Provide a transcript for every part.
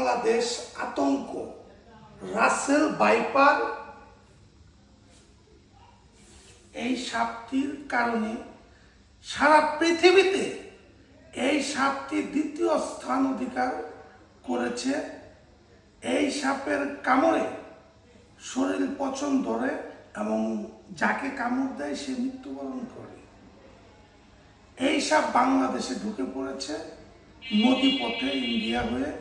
বাংলাদেশ আতঙ্ক। Russell viper এই সাপটির কারণে সারা পৃথিবীতে এই সাপটি দ্বিতীয় স্থান অধিকার করেছে। এই সাপের কামড়ে শরীর পচন ধরে এবং যাকে কামড় দেয় সে মৃত্যুবরণ করে। এই সাপ বাংলাদেশে ঢুকে পড়েছে নদীপথে ইন্ডিয়া হয়ে।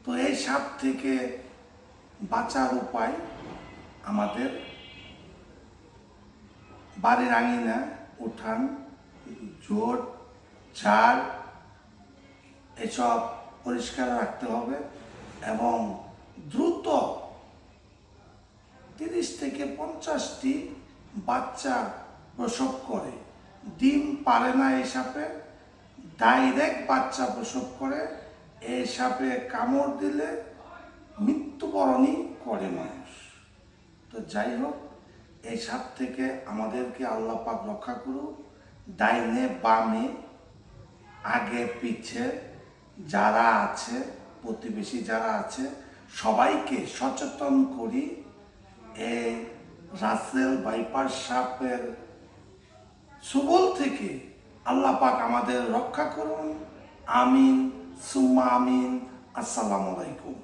তো এই সাপ থেকে বাঁচার উপায় আমাদের বাড়ির আঙিনা, উঠান, ঝোট, ঝাড় এসব পরিষ্কার রাখতে হবে এবং দ্রুত 30 থেকে 50টি বাচ্চা প্রসব করে। ডিম পারে না এই সাপে, ডাইরেক্ট বাচ্চা প্রসব করে। এই সাপে কামড় দিলে মৃত্যুবরণই করে মানুষ। তো যাই হোক, এই সাপ থেকে আমাদেরকে আল্লাহ পাক রক্ষা করুক। ডাইনে বামে আগে পিছে যারা আছে, প্রতিবেশী যারা আছে, সবাইকে সচেতন করি এই রাসেল ভাইপার সাপের ছোবল থেকে আল্লাহ পাক আমাদের রক্ষা করুন। আমিন সুম্মা আমিন। আসসালামু আলাইকুম।